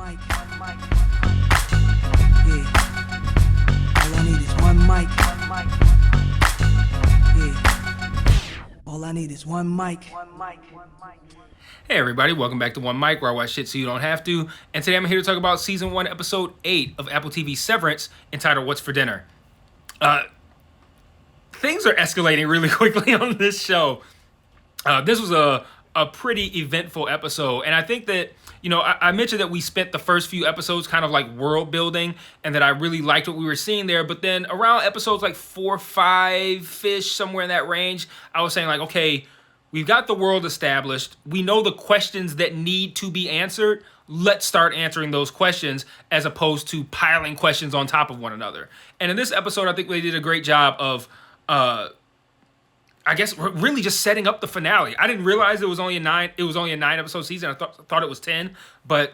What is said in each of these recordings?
mic. Yeah. All I need is one mic. Yeah. All I need is one mic. Hey everybody, welcome back to One Mic, where I watch shit so you don't have to. And today I'm here to talk about Season 1, Episode 8 of Apple TV's Severance, entitled What's for Dinner? Things are escalating really quickly on this show. This was a pretty eventful episode, and I think that, you know, I mentioned that we spent the first few episodes kind of like world building, and that I really liked what we were seeing there, but then around episodes like 4, 5-ish, somewhere in that range, I was saying like, okay, we've got the world established. We know the questions that need to be answered. Let's start answering those questions as opposed to piling questions on top of one another. And in this episode, I think they did a great job of, I guess, really just setting up the finale. I didn't realize it was only a 9 episode season. I thought it was 10, but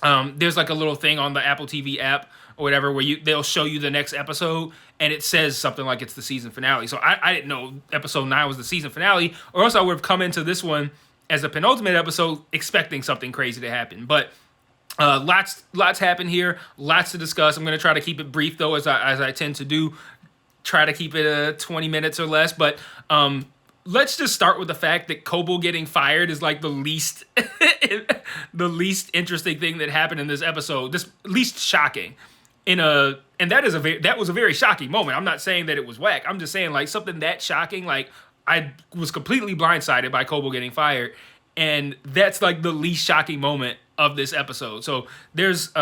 there's like a little thing on the Apple TV app or whatever where they'll show you the next episode and it says something like it's the season finale. So I didn't know episode 9 was the season finale, or else I would have come into this one as a penultimate episode expecting something crazy to happen. But lots happen here, lots to discuss. I'm going to try to keep it brief though, as I tend to do. Try to keep it 20 minutes or less, but let's just start with the fact that Cobel getting fired is like the least interesting thing that happened in this episode. This least shocking and that was a very shocking moment. I'm not saying that it was whack. I'm just saying like something that shocking. Like I was completely blindsided by Cobel getting fired, and that's like the least shocking moment of this episode. So there's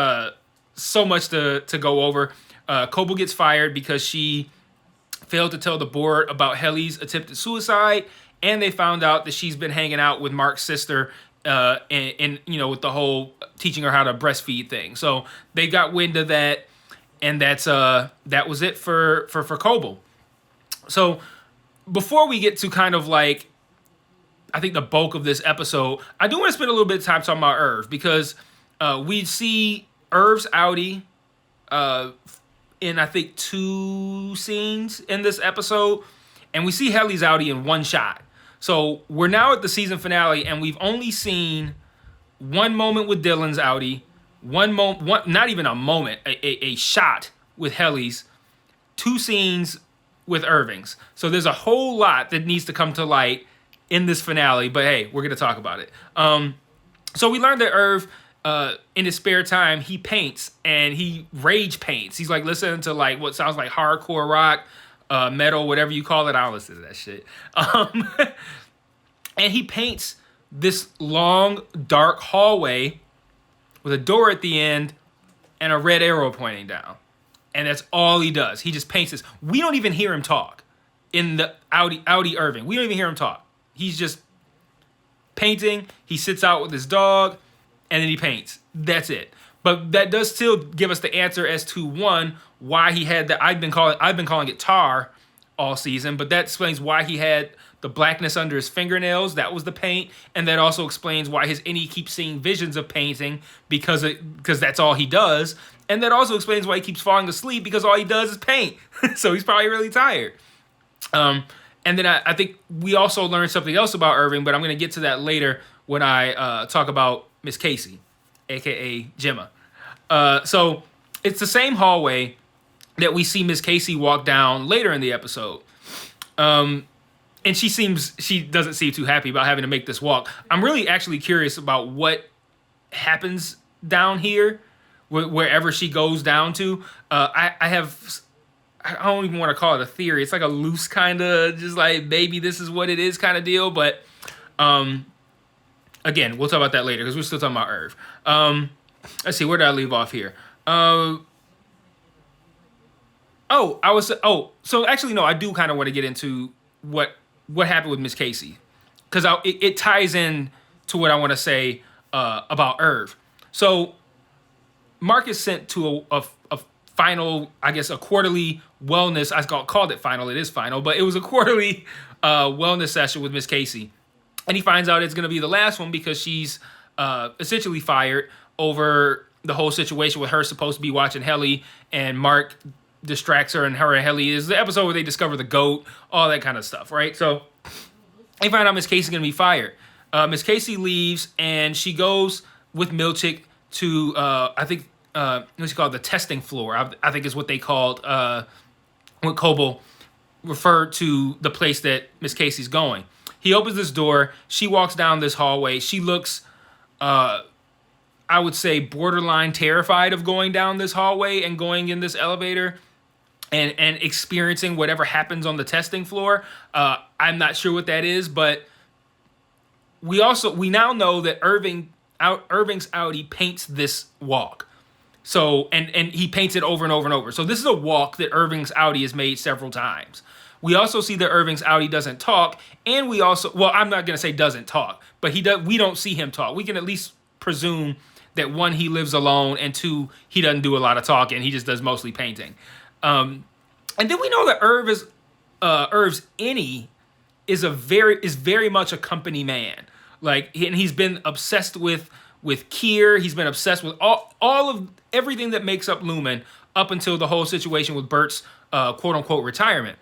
so much to go over. Cobel gets fired because she failed to tell the board about Helly's attempted suicide, and they found out that she's been hanging out with Mark's sister, and you know, with the whole teaching her how to breastfeed thing. So they got wind of that, and that was it for Cobel. So before we get to kind of like, I think the bulk of this episode, I do want to spend a little bit of time talking about Irv, because we see Irv's Audi in I think 2 scenes in this episode, and we see Helly's Audi in 1 shot. So we're now at the season finale, and we've only seen 1 moment with Dylan's Audi, not even a moment, a shot with Helly's, 2 scenes with Irving's. So there's a whole lot that needs to come to light in this finale, but hey, we're gonna talk about it. So we learned that Irv, in his spare time, he paints, and he rage paints. He's like listening to like what sounds like hardcore rock, metal, whatever you call it. I don't listen to that shit. And he paints this long, dark hallway with a door at the end and a red arrow pointing down. And that's all he does. He just paints this. We don't even hear him talk in the Audi Irving. We don't even hear him talk. He's just painting. He sits out with his dog, and then he paints. That's it. But that does still give us the answer as to, one, why he had that. I've been calling it tar all season, but that explains why he had the blackness under his fingernails. That was the paint, and that also explains why his innie keeps seeing visions of painting, because that's all he does. And that also explains why he keeps falling asleep, because all he does is paint. So he's probably really tired. And then I think we also learned something else about Irving, but I'm going to get to that later when I talk about Miss Casey, a.k.a. Gemma. So it's the same hallway that we see Miss Casey walk down later in the episode. And she doesn't seem too happy about having to make this walk. I'm really actually curious about what happens down here, wherever she goes down to. I don't even want to call it a theory. It's like a loose kind of just like maybe this is what it is kind of deal. But again, we'll talk about that later because we're still talking about Irv. Let's see, where did I leave off here? So actually, no, I do kind of want to get into what happened with Miss Casey, because it ties in to what I want to say about Irv. So Mark is sent to a final, I guess, a quarterly wellness. I called it final. It is final, but it was a quarterly wellness session with Miss Casey. And he finds out it's going to be the last one because she's essentially fired over the whole situation with her supposed to be watching Helly, and Mark distracts her, and Helly is the episode where they discover the goat, all that kind of stuff, right? So they find out Miss Casey's going to be fired. Miss Casey leaves, and she goes with Milchick to I think what's it called, the testing floor. I think is what they called when Cobel referred to the place that Miss Casey's going. He opens this door. She walks down this hallway. She looks, I would say, borderline terrified of going down this hallway and going in this elevator and experiencing whatever happens on the testing floor. I'm not sure what that is, but we now know that Irving's Audi paints this walk. So, and he paints it over and over and over. So this is a walk that Irving's Audi has made several times. We also see that Irving's Audi doesn't talk, and we also, well, I'm not going to say doesn't talk, but we don't see him talk. We can at least presume that, one, he lives alone, and two, he doesn't do a lot of talking. He just does mostly painting. And then we know that Irv's innie is very much a company man. Like, and he's been obsessed with Kier. He's been obsessed with all of everything that makes up Lumen up until the whole situation with Bert's quote unquote retirement.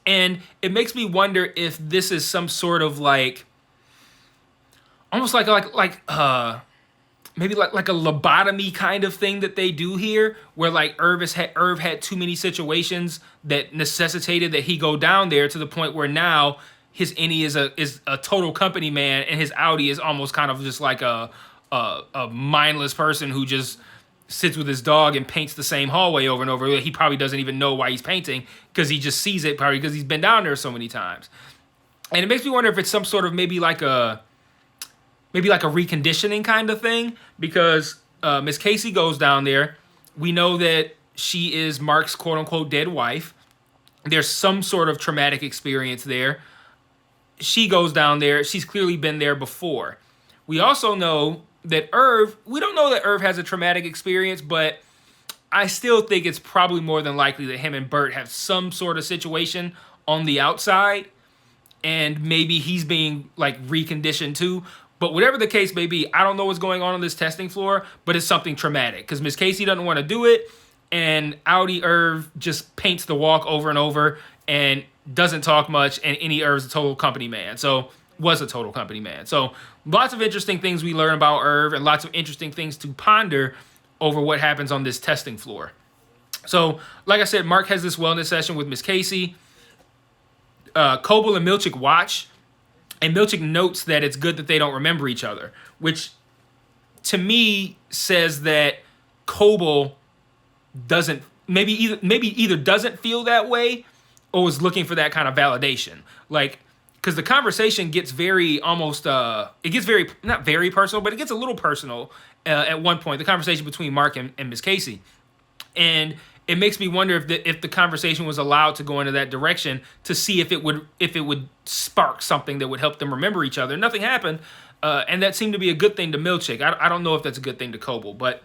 And it makes me wonder if this is some sort of like, almost like maybe like a lobotomy kind of thing that they do here, where like Irv had too many situations that necessitated that he go down there, to the point where now his innie is a total company man, and his Audi is almost kind of just like a mindless person who just sits with his dog and paints the same hallway over and over. He probably doesn't even know why he's painting, because he just sees it, probably because he's been down there so many times. And it makes me wonder if it's some sort of maybe like a reconditioning kind of thing, because Miss Casey goes down there. We know that she is Mark's quote unquote dead wife. There's some sort of traumatic experience there. She goes down there. She's clearly been there before. We also know that we don't know that Irv has a traumatic experience, but I still think it's probably more than likely that him and Bert have some sort of situation on the outside, and maybe he's being like reconditioned too. But whatever the case may be, I don't know what's going on this testing floor, but it's something traumatic, because Miss Casey doesn't want to do it, and Irv just paints the walk over and over and doesn't talk much, and Irv's a total company man. Was a total company man. So lots of interesting things we learn about Irv, and lots of interesting things to ponder over what happens on this testing floor. So, like I said, Mark has this wellness session with Miss Casey. Cobel and Milchick watch, and Milchick notes that it's good that they don't remember each other, which to me says that Cobel doesn't either doesn't feel that way, or was looking for that kind of validation. Like, because the conversation gets very it gets very, not very personal, but it gets a little personal at one point, the conversation between Mark and Miss Casey. And it makes me wonder if the conversation was allowed to go into that direction, to see if it would spark something that would help them remember each other. Nothing happened, and that seemed to be a good thing to Milchick. I don't know if that's a good thing to Cobel, but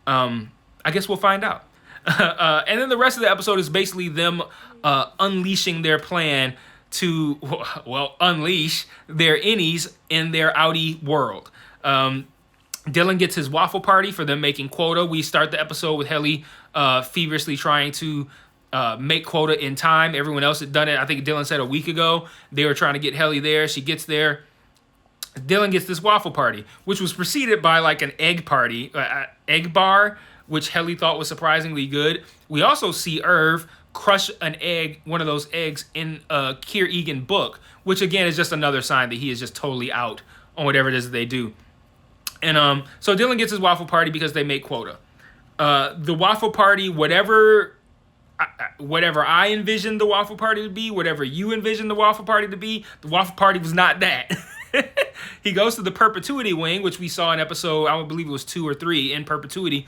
I guess we'll find out. And then the rest of the episode is basically them unleashing their plan to, well, unleash their innies in their Audi world. Dylan gets his waffle party for them making quota. We start the episode with Helly feverishly trying to make quota in time. Everyone else had done it, I think Dylan said a week ago. They were trying to get Helly there. She gets there. Dylan gets this waffle party, which was preceded by like an egg bar, which Helly thought was surprisingly good. We also see Irv crush one of those eggs in a Kier Egan book, which again is just another sign that he is just totally out on whatever it is that they do. And so Dylan gets his waffle party because they make quota. The waffle party, whatever I envisioned the waffle party to be, whatever you envisioned the waffle party to be, the waffle party was not that. He goes to the perpetuity wing, which we saw in episode, I believe it was 2 or 3 in perpetuity,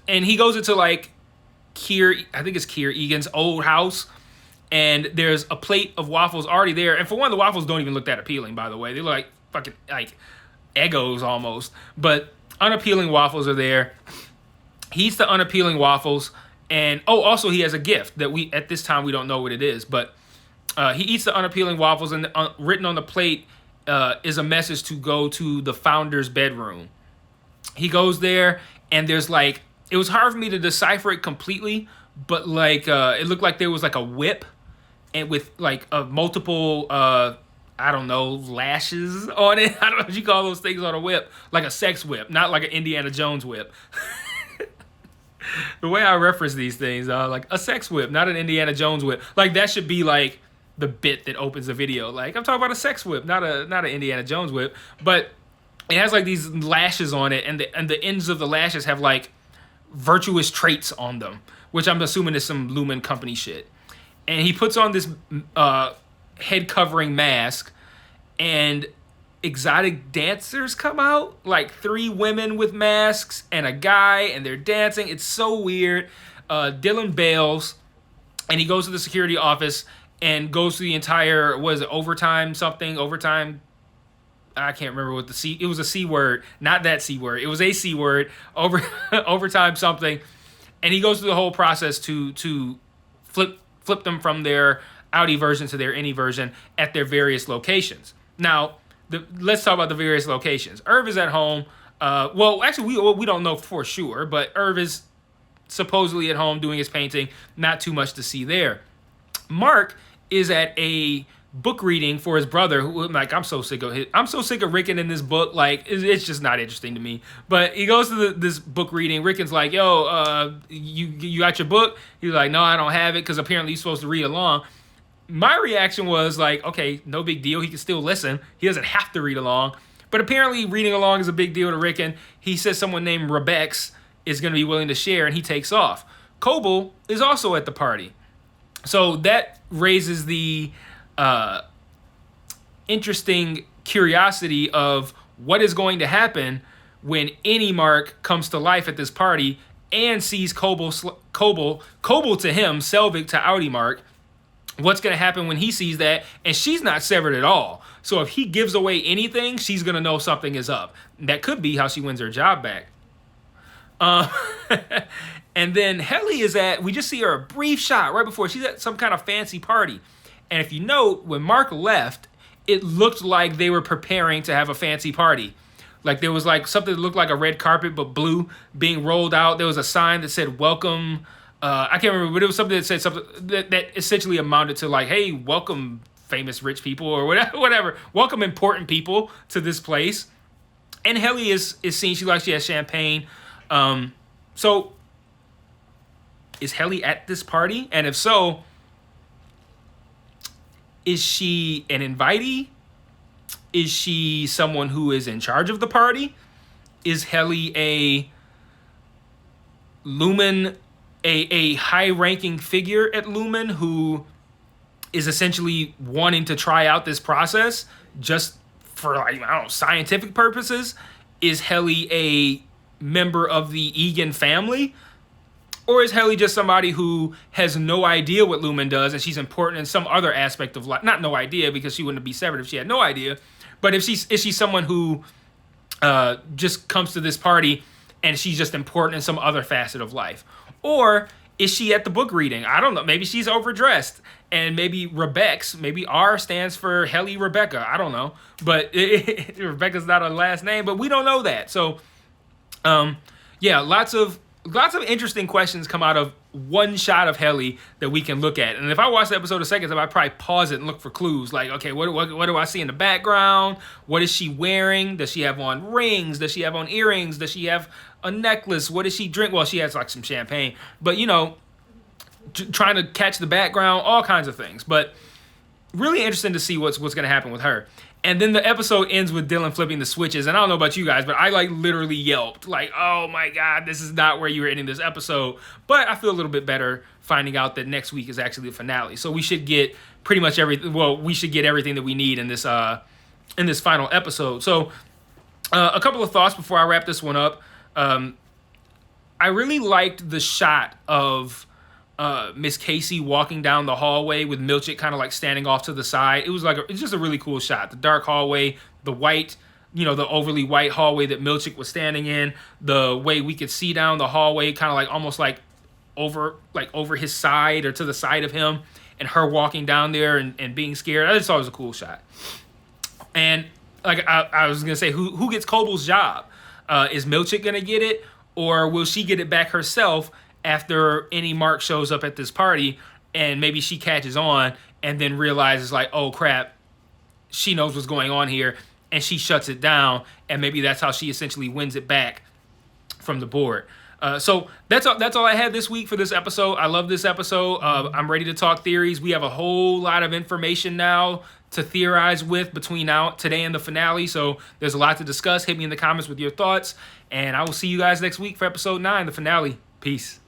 and he goes into like I think it's Kier Egan's old house, and there's a plate of waffles already there. And for one, the waffles don't even look that appealing, by the way. They look like fucking like Eggos almost, but unappealing waffles are there. He eats the unappealing waffles, and also he has a gift that at this time we don't know what it is, but he eats the unappealing waffles, and written on the plate is a message to go to the founder's bedroom. He goes there, and there's like, it was hard for me to decipher it completely, but like it looked like there was like a whip, and with like a multiple I I don't know, lashes on it. I don't know what you call those things on a whip. Like a sex whip, not like an Indiana Jones whip. The way I reference these things, like a sex whip, not an Indiana Jones whip. Like that should be like the bit that opens the video. Like I'm talking about a sex whip, not an Indiana Jones whip. But it has like these lashes on it, and the ends of the lashes have like virtuous traits on them, which I'm assuming is some Lumen company shit. And he puts on this head covering mask, and exotic dancers come out, like 3 women with masks and a guy, and they're dancing. It's so weird. Dylan bails, and he goes to the security office and goes through the entire, overtime. I can't remember what it was a C word, not that C word. It was a C word, overtime something. And he goes through the whole process to flip them from their Audi version to their Indy version at their various locations. Now, let's talk about the various locations. Irv is at home. Well, actually, we don't know for sure, but Irv is supposedly at home doing his painting. Not too much to see there. Mark is at a book reading for his brother. Who, like, I'm so sick of Rickon in this book. Like, it's just not interesting to me. But he goes to this book reading. Rickon's like, "Yo, you got your book?" He's like, "No, I don't have it," because apparently he's supposed to read along. My reaction was like, okay, no big deal. He can still listen. He doesn't have to read along. But apparently reading along is a big deal to Rickon. He says someone named Rebex is going to be willing to share, and he takes off. Cobel is also at the party. So that raises the interesting curiosity of what is going to happen when any Mark comes to life at this party and sees Cobel to him, Selvig to Audi Mark. What's going to happen when he sees that? And she's not severed at all. So if he gives away anything, she's going to know something is up. That could be how she wins her job back. And then Helly is we just see her a brief shot right before. She's at some kind of fancy party. And if you note, when Mark left, it looked like they were preparing to have a fancy party. Like there was like something that looked like a red carpet, but blue, being rolled out. There was a sign that said welcome. I can't remember, but it was something that said something that essentially amounted to like, hey, welcome famous rich people or whatever. Welcome important people to this place. And Helly is seen, she has champagne. So is Helly at this party? And if so, is she an invitee? Is she someone who is in charge of the party? Is Helly a Lumen, a high-ranking figure at Lumen who is essentially wanting to try out this process just for, like, I don't know, scientific purposes? Is Helly a member of the Egan family? Or is Helly just somebody who has no idea what Lumen does and she's important in some other aspect of life? Not no idea, because she wouldn't be severed if she had no idea. But is she someone who just comes to this party and she's just important in some other facet of life? Or is she at the book reading? I don't know. Maybe she's overdressed. And maybe Rebex, maybe R stands for Helly Rebecca. I don't know. But Rebecca's not a last name, but we don't know that. So, yeah, lots of interesting questions come out of one shot of Helly that we can look at. And if I watch the episode a second time, I'd probably pause it and look for clues. Like, okay, what do I see in the background? What is she wearing? Does she have on rings? Does she have on earrings? Does she have a necklace? What does she drink? Well, she has like some champagne. But, you know, trying to catch the background, all kinds of things. But really interesting to see what's going to happen with her. And then the episode ends with Dylan flipping the switches. And I don't know about you guys, but I like literally yelped. Like, oh my God, this is not where you were ending this episode. But I feel a little bit better finding out that next week is actually the finale. So we should get pretty much everything. Well, we should get everything that we need in this final episode. So a couple of thoughts before I wrap this one up. I really liked the shot of Miss Casey walking down the hallway with Milchick kind of like standing off to the side. It was like it's just a really cool shot. The dark hallway, the white, the overly white hallway that Milchick was standing in, the way we could see down the hallway, kind of like almost like over his side or to the side of him, and her walking down there and being scared. I just thought it was a cool shot. And like I was gonna say, who gets Cobel's job? Is Milchick gonna get it, or will she get it back herself after any Mark shows up at this party, and maybe she catches on and then realizes like, oh crap, she knows what's going on here, and she shuts it down, and maybe that's how she essentially wins it back from the board. So that's all I had this week for this episode. I love this episode. I'm ready to talk theories. We have a whole lot of information now to theorize with between now today and the finale. So there's a lot to discuss. Hit me in the comments with your thoughts, and I will see you guys next week for episode 9, the finale. Peace.